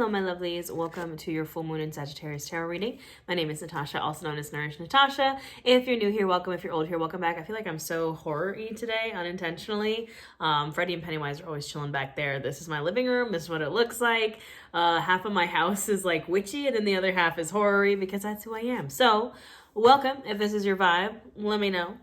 Hello, my lovelies. Welcome to your full moon in Sagittarius tarot reading. My name is Natasha, also known as Nourish Natasha. If you're new here, welcome. If you're old here, welcome back. I feel like I'm so horror-y today, unintentionally. Freddie and Pennywise are always chilling back there. This is my living room. This is what it looks like. Half of my house is like witchy, and then the other half is horror-y because that's who I am. So, welcome. If this is your vibe, let me know.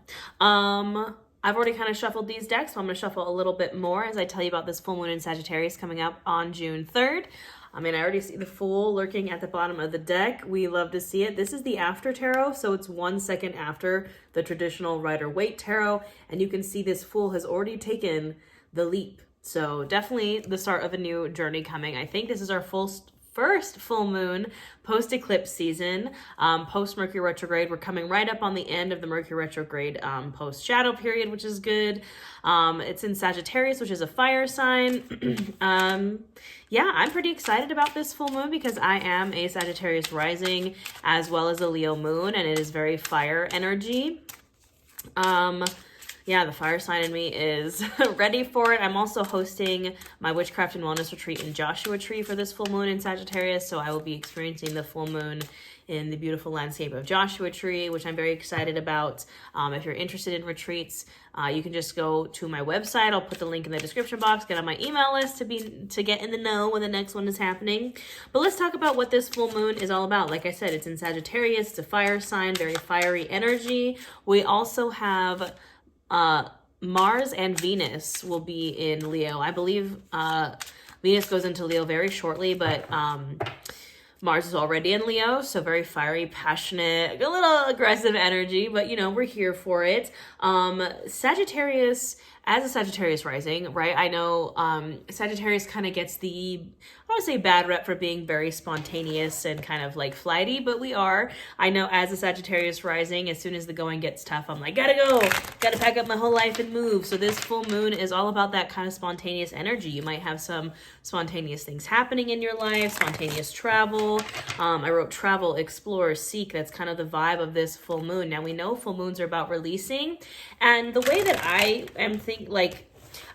I've already kind of shuffled these decks, so I'm going to shuffle a little bit more as I tell you about this full moon in Sagittarius coming up on June 3rd. I already see the Fool lurking at the bottom of the deck. We love to see it. This is the after tarot, so it's 1 second after the traditional Rider-Waite tarot, and you can see this Fool has already taken the leap. So definitely the start of a new journey coming. I think this is our first full moon post-eclipse season, post-Mercury retrograde. We're coming right up on the end of the Mercury retrograde post-shadow period, which is good. It's in Sagittarius, which is a fire sign. Yeah, I'm pretty excited about this full moon because I am a Sagittarius rising as well as a Leo moon, and it is very fire energy. Yeah, the fire sign in me is ready for it. I'm also hosting my Witchcraft and Wellness Retreat in Joshua Tree for this full moon in Sagittarius. So I will be experiencing the full moon in the beautiful landscape of Joshua Tree, which I'm very excited about. If you're interested in retreats, you can just go to my website. I'll put the link in the description box. Get on my email list to get in the know when the next one is happening. But let's talk about what this full moon is all about. Like I said, it's in Sagittarius. It's a fire sign, very fiery energy. We also have Mars and Venus will be in Leo. I believe Venus goes into Leo very shortly, but Mars is already in Leo, so very fiery, passionate, a little aggressive energy, but we're here for it. Sagittarius, as a Sagittarius rising, right? I know Sagittarius kind of gets I don't want to say bad rep for being very spontaneous and kind of like flighty, but we are. I know as a Sagittarius rising, as soon as the going gets tough, I'm like, gotta go, gotta pack up my whole life and move. So this full moon is all about that kind of spontaneous energy. You might have some spontaneous things happening in your life, spontaneous travel. I wrote travel, explore, seek. That's kind of the vibe of this full moon. Now we know full moons are about releasing, and the way that I am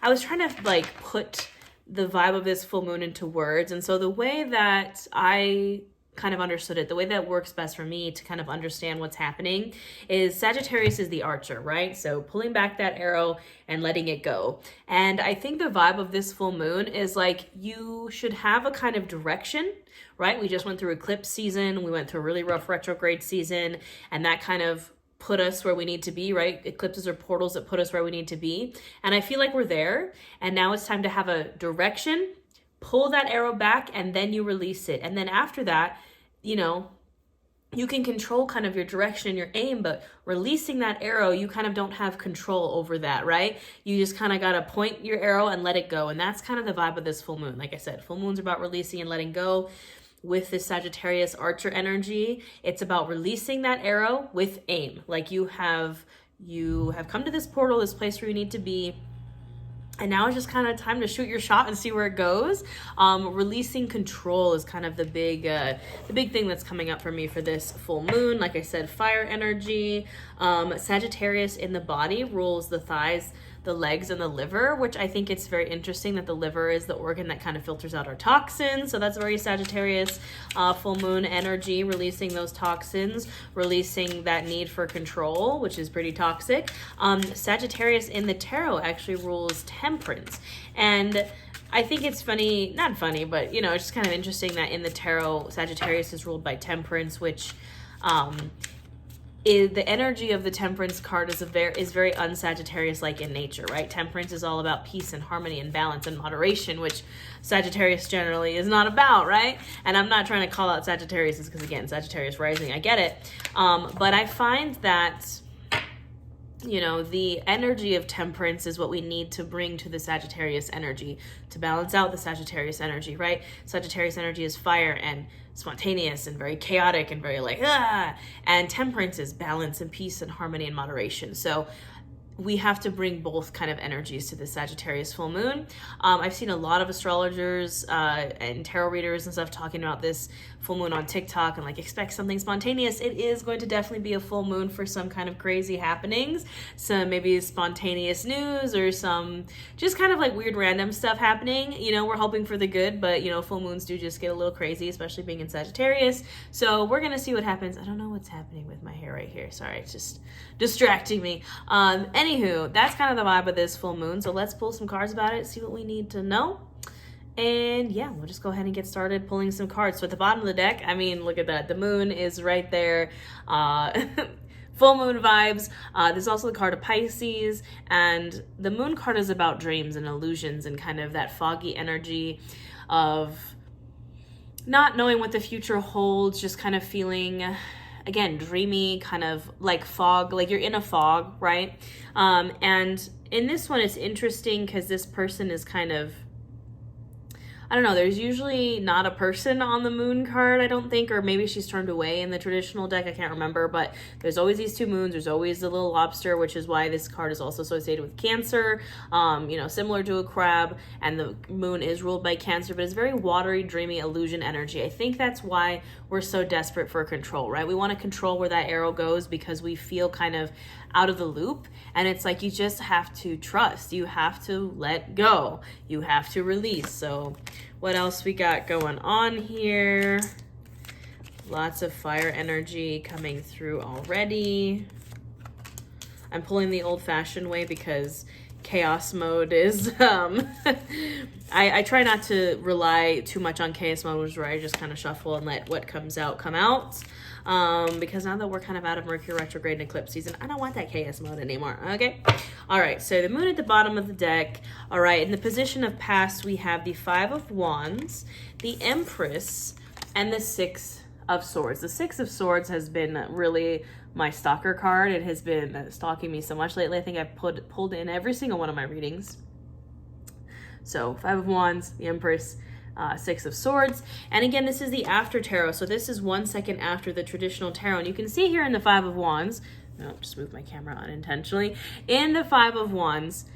I was trying to put the vibe of this full moon into words. And so the way that I kind of understood it, the way that works best for me to kind of understand what's happening is Sagittarius is the archer, right? So pulling back that arrow and letting it go. And I think the vibe of this full moon is you should have a kind of direction, right? We just went through eclipse season. We went through a really rough retrograde season, and that kind of put us where we need to be, right? Eclipses are portals that put us where we need to be. And I feel like we're there. And now it's time to have a direction, pull that arrow back, and then you release it. And then after that, you can control kind of your direction and your aim, but releasing that arrow, you kind of don't have control over that, right? You just kind of got to point your arrow and let it go. And that's kind of the vibe of this full moon. Like I said, full moon's about releasing and letting go. With this Sagittarius archer energy, it's about releasing that arrow with aim. You have come to this portal, this place where you need to be, and now it's just kind of time to shoot your shot and see where it goes. Releasing control is kind of the big thing that's coming up for me for this full moon. Like I said, fire energy. Sagittarius in the body rules the thighs, the legs, and the liver, which I think it's very interesting that the liver is the organ that kind of filters out our toxins. So that's very Sagittarius full moon energy, releasing those toxins, releasing that need for control, which is pretty toxic. Sagittarius in the tarot actually rules temperance. And I think it's not funny, but it's just kind of interesting that in the tarot, Sagittarius is ruled by temperance, which the energy of the temperance card is very un-Sagittarius-like in nature, right? Temperance is all about peace and harmony and balance and moderation, which Sagittarius generally is not about, right? And I'm not trying to call out Sagittarius because, again, Sagittarius rising, I get it. But I find that the energy of temperance is what we need to bring to the Sagittarius energy to balance out the Sagittarius energy, right? Sagittarius energy is fire and spontaneous and very chaotic and very and temperance is balance and peace and harmony and moderation. So we have to bring both kind of energies to the Sagittarius full moon. I've seen a lot of astrologers and tarot readers and stuff talking about this full moon on TikTok and like expect something spontaneous. It is going to definitely be a full moon for some kind of crazy happenings, some maybe spontaneous news or some just kind of like weird random stuff happening. You know, we're hoping for the good, but you know, full moons do just get a little crazy, especially being in Sagittarius. So we're gonna see what happens. I don't know what's happening with my hair right here. Sorry, it's just distracting me. Anywho, that's kind of the vibe of this full moon. So let's pull some cards about it, see what we need to know. And yeah, we'll just go ahead and get started pulling some cards. So at the bottom of the deck, I mean, look at that. The moon is right there. Full moon vibes. There's also the card of Pisces. And the moon card is about dreams and illusions and kind of that foggy energy of not knowing what the future holds, just kind of feeling, again, dreamy, kind of like fog, like you're in a fog, right? And in this one, it's interesting because this person is kind of, I don't know, there's usually not a person on the moon card, I don't think, or maybe she's turned away in the traditional deck, I can't remember, but there's always these two moons, there's always the little lobster, which is why this card is also associated with Cancer, you know, similar to a crab, and the moon is ruled by Cancer, but it's very watery, dreamy, illusion energy. I think that's why we're so desperate for control, right? We want to control where that arrow goes because we feel kind of out of the loop, and it's like you just have to trust, you have to let go, you have to release. So what else we got going on here? Lots of fire energy coming through already. I'm pulling the old-fashioned way because chaos mode is I try not to rely too much on chaos mode, which is where I just kind of shuffle and let what comes out come out. Because now that we're kind of out of Mercury retrograde and eclipse season, I don't want that chaos mode anymore. Okay. All right. So the moon at the bottom of the deck. All right. In the position of past, we have the 5 of Wands, the Empress, and the 6 of Swords. The 6 of Swords has been really my stalker card. It has been stalking me so much lately. I think I've pulled in every single one of my readings. So 5 of Wands, the Empress, 6 of Swords. And again, this is the after tarot. So this is 1 second after the traditional tarot. And you can see here in the 5 of Wands, no, just move my camera unintentionally. In the 5 of Wands,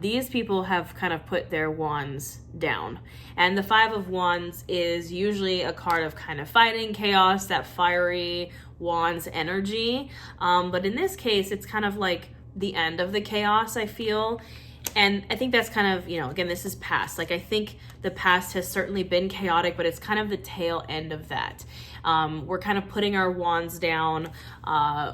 these people have kind of put their wands down. And the 5 of Wands is usually a card of kind of fighting, chaos, that fiery wands energy. But in this case, it's kind of like the end of the chaos, I feel. And I think that's kind of, you know, again, this is past. Like, I think the past has certainly been chaotic, but it's kind of the tail end of that. We're kind of putting our wands down.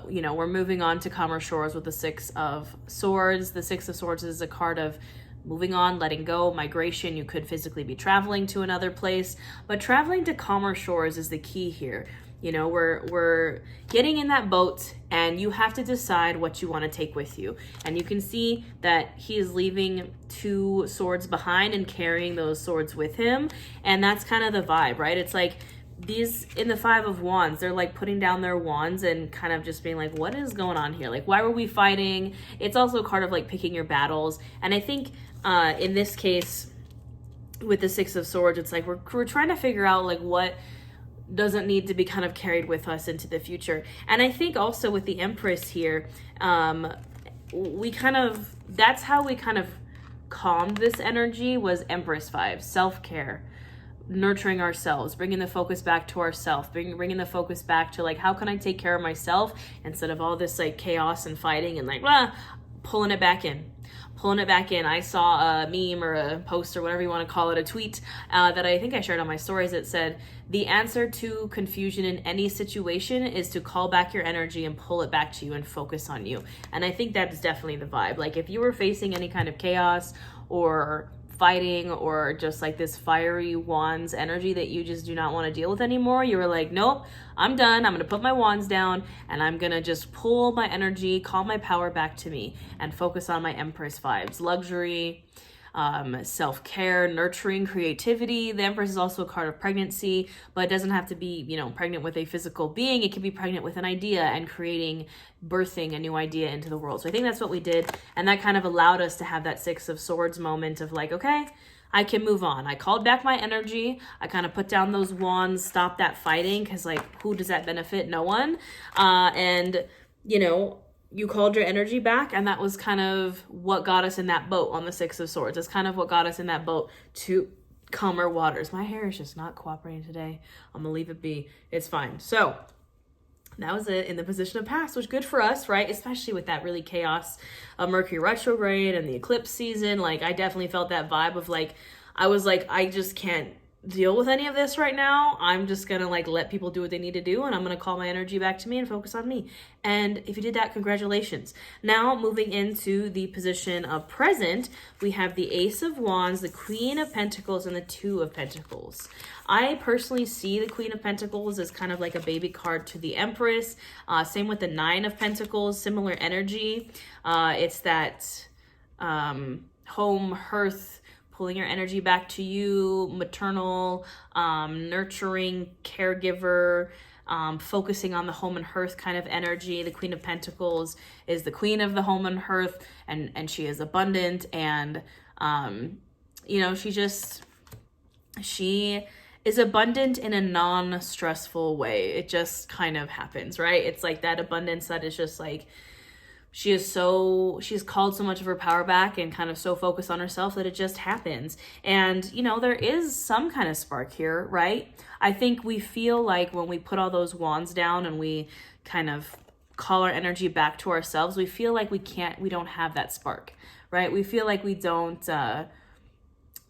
You know, we're moving on to calmer shores with the 6 of Swords. The 6 of Swords is a card of moving on, letting go, migration. You could physically be traveling to another place, but traveling to calmer shores is the key here. You know, we're getting in that boat and you have to decide what you want to take with you. And you can see that he is leaving 2 swords behind and carrying those swords with him. And that's kind of the vibe, right? It's like these in the 5 of Wands, they're like putting down their wands and kind of just being like, what is going on here? Like, why were we fighting? It's also a card of like picking your battles. And I think in this case with the 6 of Swords, it's like we're trying to figure out like what doesn't need to be kind of carried with us into the future. And I think also with the Empress here, we kind of, that's how we kind of calmed this energy, was Empress vibes, self-care, nurturing ourselves, bringing the focus back to ourselves, bringing the focus back to like, how can I take care of myself instead of all this like chaos and fighting and like, pulling it back in. I saw a meme or a post or whatever you want to call it, a tweet that I think I shared on my stories that said, the answer to confusion in any situation is to call back your energy and pull it back to you and focus on you. And I think that's definitely the vibe. Like if you were facing any kind of chaos or fighting or just like this fiery wands energy that you just do not want to deal with anymore, you were like, nope, I'm done. I'm going to put my wands down and I'm going to just pull my energy, call my power back to me and focus on my Empress vibes, luxury, self-care, nurturing, creativity. The Empress is also a card of pregnancy, but it doesn't have to be, you know, pregnant with a physical being. It can be pregnant with an idea and birthing a new idea into the world. So I think that's what we did. And that kind of allowed us to have that 6 of Swords moment of like, okay, I can move on. I called back my energy. I kind of put down those wands, stopped that fighting, because like, who does that benefit? No one. And, you know, you called your energy back, and that was kind of what got us in that boat on the Six of Swords. It's kind of what got us in that boat to calmer waters. My hair is just not cooperating today. I'm gonna leave it be. It's fine. So that was it in the position of past, which good for us, right? Especially with that really chaos of Mercury retrograde and the eclipse season. Like, I definitely felt that vibe of like, I was like, I just can't deal with any of this right now. I'm just gonna like let people do what they need to do, and I'm gonna call my energy back to me and focus on me. And if you did that, congratulations. Now moving into the position of present, we have the Ace of Wands, the Queen of Pentacles, and the Two of Pentacles. I personally see the Queen of Pentacles as kind of like a baby card to the Empress. Same with the Nine of Pentacles, similar energy. It's that home, hearth, pulling your energy back to you, maternal, nurturing, caregiver, focusing on the home and hearth kind of energy. The Queen of Pentacles is the queen of the home and hearth, and she is abundant, and you know, she is abundant in a non-stressful way. It just kind of happens, right? It's like that abundance that is just like, she's called so much of her power back and kind of so focused on herself that it just happens. And, you know, there is some kind of spark here, right? I think we feel like when we put all those wands down and we kind of call our energy back to ourselves, we feel like we don't have that spark, right? We feel like we don't,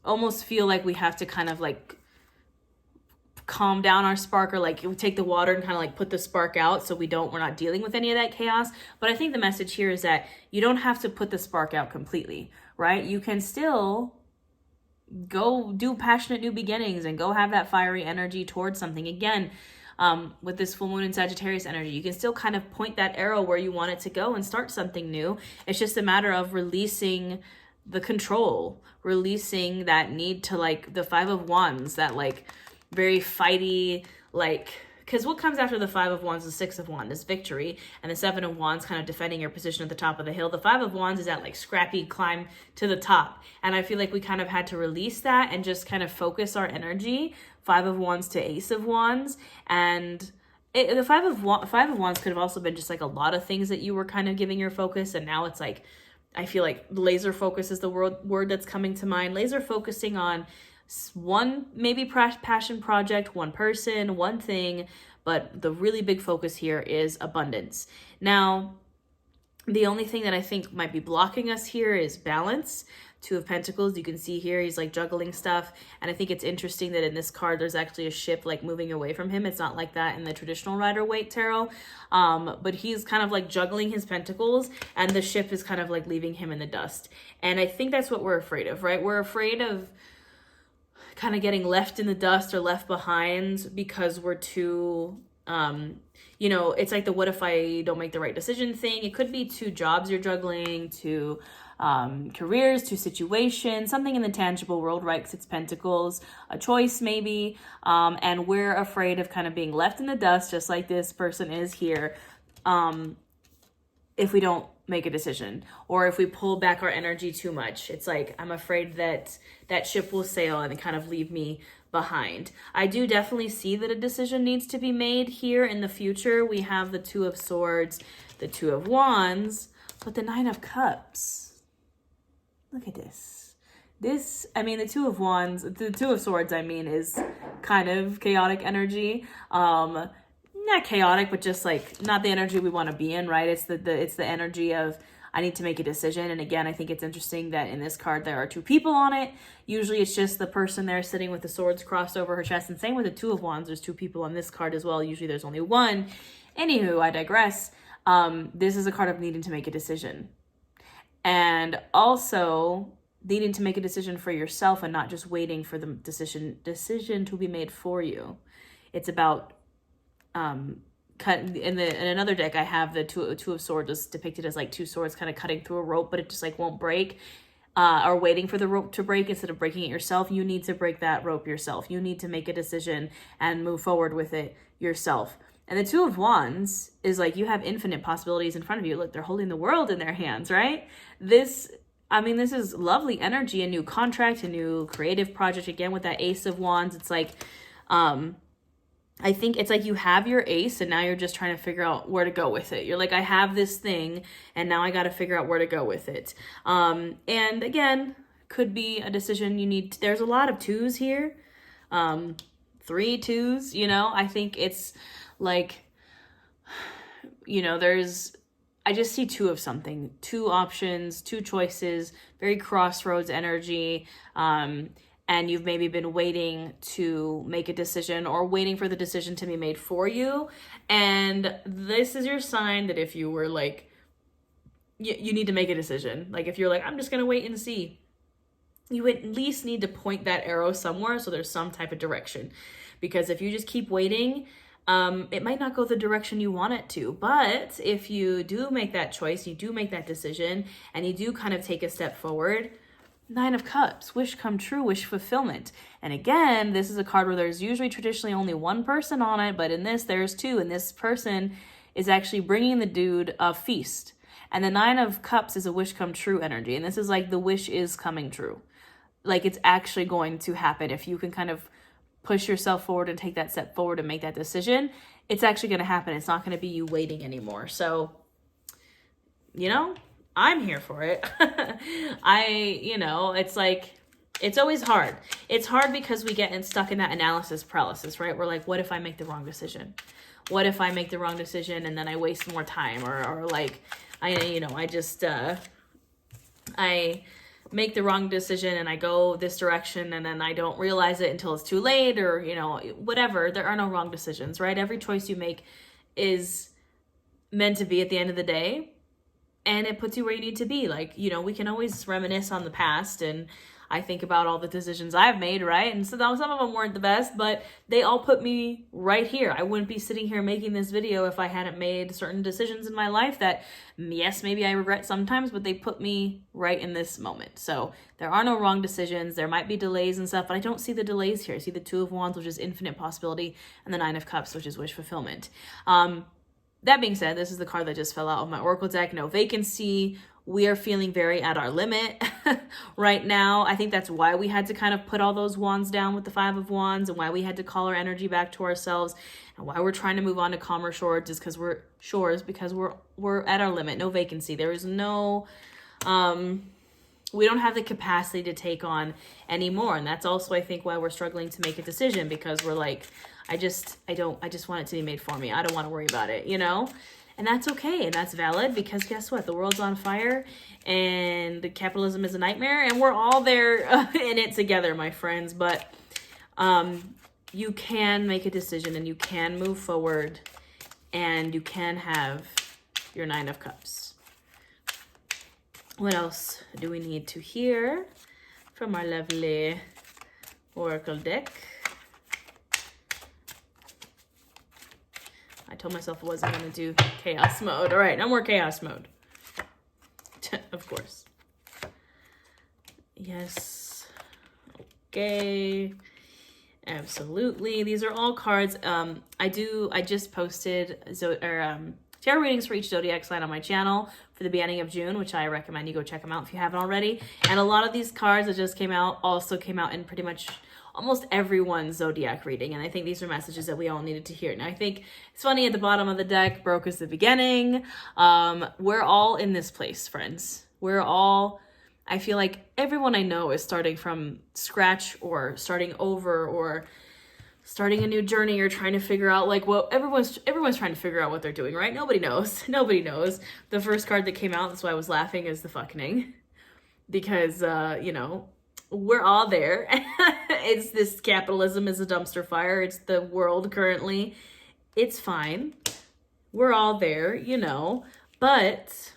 almost feel like we have to kind of like calm down our spark, or like we take the water and kind of like put the spark out so we're not dealing with any of that chaos. But I think the message here is that you don't have to put the spark out completely, right? You can still go do passionate new beginnings and go have that fiery energy towards something. Again, with this full moon in Sagittarius energy, you can still kind of point that arrow where you want it to go and start something new. It's just a matter of releasing the control, releasing that need to, like, the Five of Wands, that like very fighty, like, because what comes after the Five of Wands, the Six of Wands is victory, and the Seven of Wands kind of defending your position at the top of the hill. The Five of Wands is that like scrappy climb to the top, and I feel like we kind of had to release that and just kind of focus our energy. Five of Wands to Ace of Wands, and the Five of Wands could have also been just like a lot of things that you were kind of giving your focus, and now it's like, I feel like laser focus is the word that's coming to mind. Laser focusing on one maybe passion project, one person, one thing, but the really big focus here is abundance. Now, the only thing that I think might be blocking us here is balance. Two of Pentacles, you can see here, he's like juggling stuff. And I think it's interesting that in this card, there's actually a ship like moving away from him. It's not like that in the traditional Rider-Waite tarot. But he's kind of like juggling his pentacles, and the ship is kind of like leaving him in the dust. And I think that's what we're afraid of, right? We're afraid of kind of getting left in the dust or left behind because we're too, you know, it's like the what if I don't make the right decision thing. It could be two jobs you're juggling, two careers, two situations, something in the tangible world, right? Because it's Pentacles, a choice maybe. And we're afraid of kind of being left in the dust, just like this person is here, if we don't make a decision, or if we pull back our energy too much. It's like, I'm afraid that that ship will sail and kind of leave me behind. I do definitely see that a decision needs to be made here in the future. We have the Two of Swords, the Two of Wands, but the Nine of Cups. Look at this. I mean, the Two of Wands, the Two of Swords, I mean, is kind of chaotic energy. Not chaotic, but just like not the energy we want to be in, right? It's the energy of, I need to make a decision. And again, I think it's interesting that in this card there are two people on it. Usually it's just the person there sitting with the swords crossed over her chest. And same with the Two of Wands, there's two people on this card as well. Usually there's only one. Anywho, I digress. This is a card of needing to make a decision, and also needing to make a decision for yourself and not just waiting for the decision to be made for you. It's about in another deck, I have the two of Swords is depicted as like two swords kind of cutting through a rope, but it just like won't break, or waiting for the rope to break instead of breaking it yourself. You need to break that rope yourself. You need to make a decision and move forward with it yourself. And the Two of Wands is like, you have infinite possibilities in front of you. Look, they're holding the world in their hands, right? This is lovely energy, a new contract, a new creative project. Again, with that Ace of Wands, it's like, I think it's like you have your ace and now you're just trying to figure out where to go with it. You're like, I have this thing and now I got to figure out where to go with it. And again, could be a decision you need. There's a lot of twos here. 3 twos, you know, I think it's like, you know, I just see 2 of something, 2 options, 2 choices, very crossroads energy. And you've maybe been waiting to make a decision or waiting for the decision to be made for you. And this is your sign that if you were like, you need to make a decision. Like if you're like, I'm just going to wait and see, you at least need to point that arrow somewhere so there's some type of direction. Because if you just keep waiting, it might not go the direction you want it to. But if you do make that choice, you do make that decision, and you do kind of take a step forward, 9 of Cups, wish come true, wish fulfillment. And again, this is a card where there's usually traditionally only one person on it, but in this, there's 2, and this person is actually bringing the dude a feast. And the 9 of Cups is a wish come true energy, and this is like the wish is coming true. Like it's actually going to happen. If you can kind of push yourself forward and take that step forward and make that decision, it's actually going to happen. It's not going to be you waiting anymore. So, you know, I'm here for it. You know, it's like, it's always hard. It's hard because we get stuck in that analysis paralysis, right? We're like, what if I make the wrong decision? What if I make the wrong decision and then I waste more time? Or like, I make the wrong decision and I go this direction and then I don't realize it until it's too late, or, you know, whatever. There are no wrong decisions, right? Every choice you make is meant to be at the end of the day, and it puts you where you need to be. Like, you know, we can always reminisce on the past, and I think about all the decisions I've made, right? And so some of them weren't the best, but they all put me right here. I wouldn't be sitting here making this video if I hadn't made certain decisions in my life that, yes, maybe I regret sometimes, but they put me right in this moment. So there are no wrong decisions. There might be delays and stuff, but I don't see the delays here. I see the 2 of Wands, which is infinite possibility, and the 9 of Cups, which is wish fulfillment. That being said, this is the card that just fell out of my Oracle deck. No vacancy. We are feeling very at our limit right now. I think that's why we had to kind of put all those wands down with the 5 of Wands, and why we had to call our energy back to ourselves, and why we're trying to move on to calmer shores is because we're at our limit. No vacancy. There is no, we don't have the capacity to take on anymore. And that's also, I think, why we're struggling to make a decision, because we're like, I just want it to be made for me. I don't want to worry about it, you know? And that's okay, and that's valid, because guess what? The world's on fire, and capitalism is a nightmare, and we're all there in it together, my friends. But you can make a decision, and you can move forward, and you can have your 9 of Cups. What else do we need to hear from our lovely Oracle deck? I told myself I wasn't going to do chaos mode. All right, no more chaos mode. Of course. Yes. Okay. Absolutely. These are all cards. I just posted tarot readings for each zodiac sign on my channel for the beginning of June, which I recommend you go check them out if you haven't already. And a lot of these cards that just came out also came out in pretty much almost everyone's zodiac reading, and I think these are messages that we all needed to hear. Now, I think it's funny, at the bottom of the deck, broke is the beginning. We're all in this place, friends. I feel like everyone I know is starting from scratch, or starting over, or starting a new journey, or trying to figure out, like, well, everyone's trying to figure out what they're doing, right? Nobody knows. The first card that came out, that's why I was laughing, is the fucking, because, you know, we're all there. It's this capitalism is a dumpster fire. It's the world currently. It's fine. We're all there, you know, but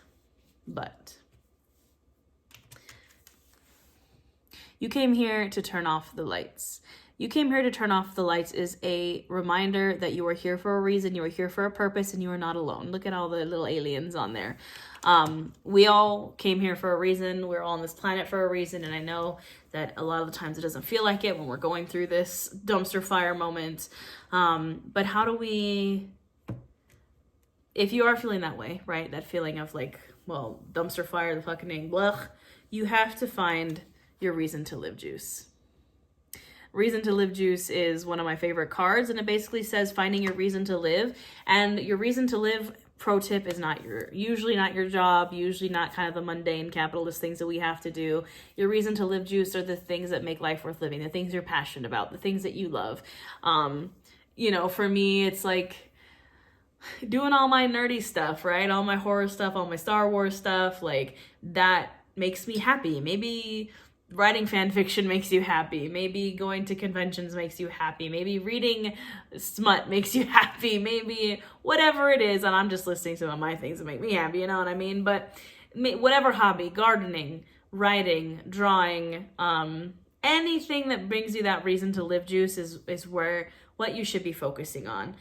you came here to turn off the lights. You came here to turn off the lights is a reminder that you are here for a reason, you are here for a purpose, and you are not alone. Look at all the little aliens on there. We all came here for a reason. We're all on this planet for a reason, and I know that a lot of the times it doesn't feel like it when we're going through this dumpster fire moment. But how do we, if you are feeling that way, right, that feeling of like, well, dumpster fire, the fucking blah, you have to find your reason to live juice. Reason to Live juice is one of my favorite cards, and it basically says finding your reason to live. And your reason to live, pro tip, is usually not your job, usually not kind of the mundane capitalist things that we have to do. Your reason to live juice are the things that make life worth living, the things you're passionate about, the things that you love. You know, for me, it's like doing all my nerdy stuff, right? All my horror stuff, all my Star Wars stuff, like that makes me happy. Maybe writing fan fiction makes you happy. Maybe going to conventions makes you happy. Maybe reading smut makes you happy. Maybe whatever it is, and I'm just listing some of my things that make me happy, you know what I mean? But whatever hobby, gardening, writing, drawing, anything that brings you that reason to live juice is what you should be focusing on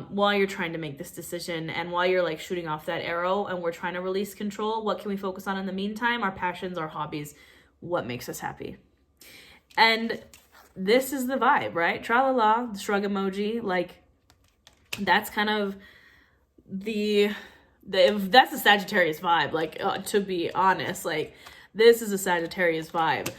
while you're trying to make this decision, and while you're like shooting off that arrow and we're trying to release control. What can we focus on in the meantime? Our passions, our hobbies, what makes us happy. And this is the vibe, right? Tra-la-la, the shrug emoji, like that's kind of that's a Sagittarius vibe, like to be honest, like this is a Sagittarius vibe.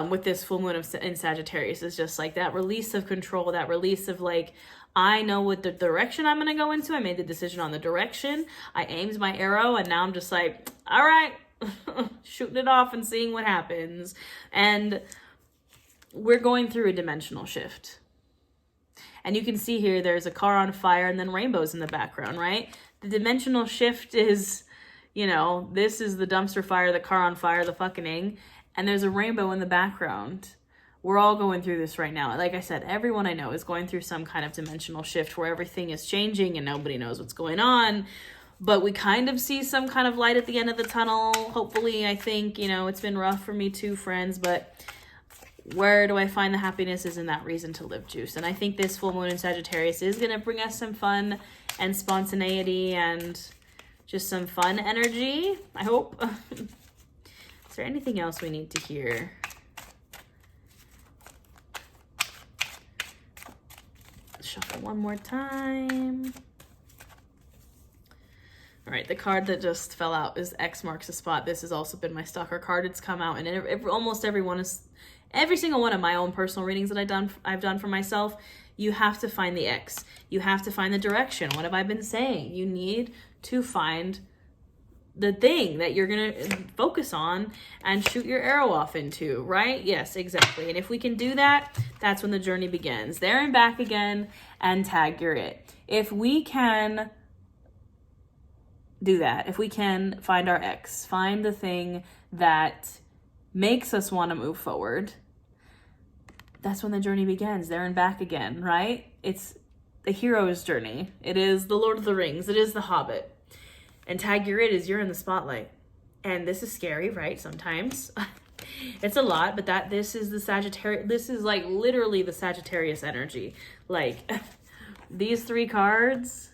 With this full moon in Sagittarius, is just like that release of control, that release of like, I know what the direction I'm going to go into. I made the decision on the direction. I aimed my arrow, and now I'm just like, all right, shooting it off and seeing what happens. And we're going through a dimensional shift. And you can see here, there's a car on fire and then rainbows in the background, right? The dimensional shift is, you know, this is the dumpster fire, the car on fire, the fucking, and there's a rainbow in the background. We're all going through this right now. Like I said, everyone I know is going through some kind of dimensional shift where everything is changing and nobody knows what's going on. But we kind of see some kind of light at the end of the tunnel. Hopefully, I think, you know, it's been rough for me too, friends, but where do I find the happiness is in that reason to live juice. And I think this full moon in Sagittarius is going to bring us some fun and spontaneity and just some fun energy, I hope. Is there anything else we need to hear? Shuffle one more time. All right, the card that just fell out is X marks the spot. This has also been my stalker card. It's come out, and every single one of my own personal readings that I've done for myself, you have to find the X. You have to find the direction. What have I been saying? You need to find the thing that you're going to focus on and shoot your arrow off into, right? Yes, exactly. And if we can do that, that's when the journey begins. There and back again, and tag your it. If we can do that, if we can find our X, find the thing that makes us want to move forward, that's when the journey begins. There and back again, right? It's the hero's journey. It is the Lord of the Rings. It is the Hobbit. And tag your it is you're in the spotlight. And this is scary, right? Sometimes. It's a lot, but this is the Sagittarius. This is like literally the Sagittarius energy. Like these three cards,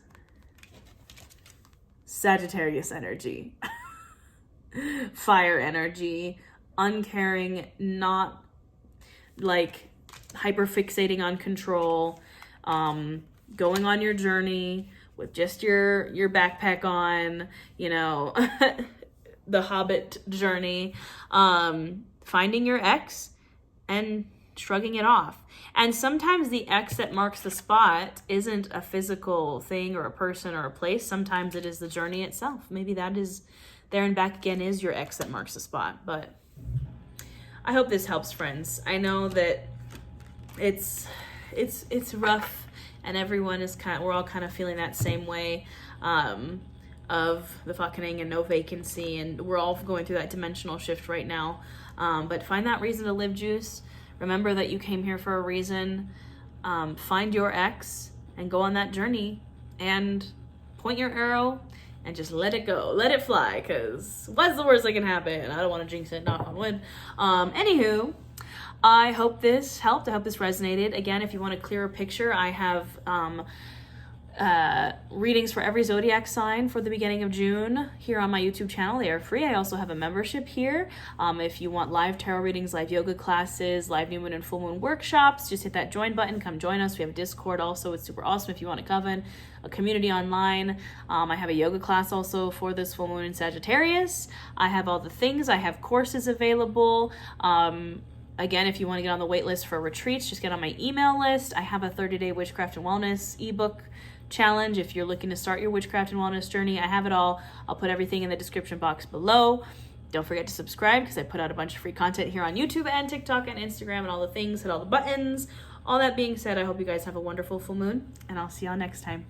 Sagittarius energy. Fire energy, uncaring, not like hyper fixating on control, going on your journey with just your backpack on, you know, the Hobbit journey, finding your X and shrugging it off. And sometimes the X that marks the spot isn't a physical thing or a person or a place. Sometimes it is the journey itself. Maybe that is there and back again is your X that marks the spot. But I hope this helps, friends. I know that it's rough, and everyone is we're all kind of feeling that same way of the fucking and no vacancy, and we're all going through that dimensional shift right now. But find that reason to live juice. Remember that you came here for a reason. Find your X and go on that journey and point your arrow and just let it go. Let it fly, because what's the worst that can happen? I don't want to jinx it, knock on wood. Anywho, I hope this helped. I hope this resonated. Again, if you want a clearer picture, I have readings for every zodiac sign for the beginning of June here on my YouTube channel. They are free. I also have a membership here. If you want live tarot readings, live yoga classes, live new moon and full moon workshops, just hit that join button. Come join us. We have a Discord also. It's super awesome if you want to coven a community online. I have a yoga class also for this full moon in Sagittarius. I have all the things. I have courses available. Again, if you want to get on the wait list for retreats, just get on my email list. I have a 30-day witchcraft and wellness ebook challenge. If you're looking to start your witchcraft and wellness journey, I have it all. I'll put everything in the description box below. Don't forget to subscribe because I put out a bunch of free content here on YouTube and TikTok and Instagram and all the things. Hit all the buttons. All that being said, I hope you guys have a wonderful full moon, and I'll see y'all next time.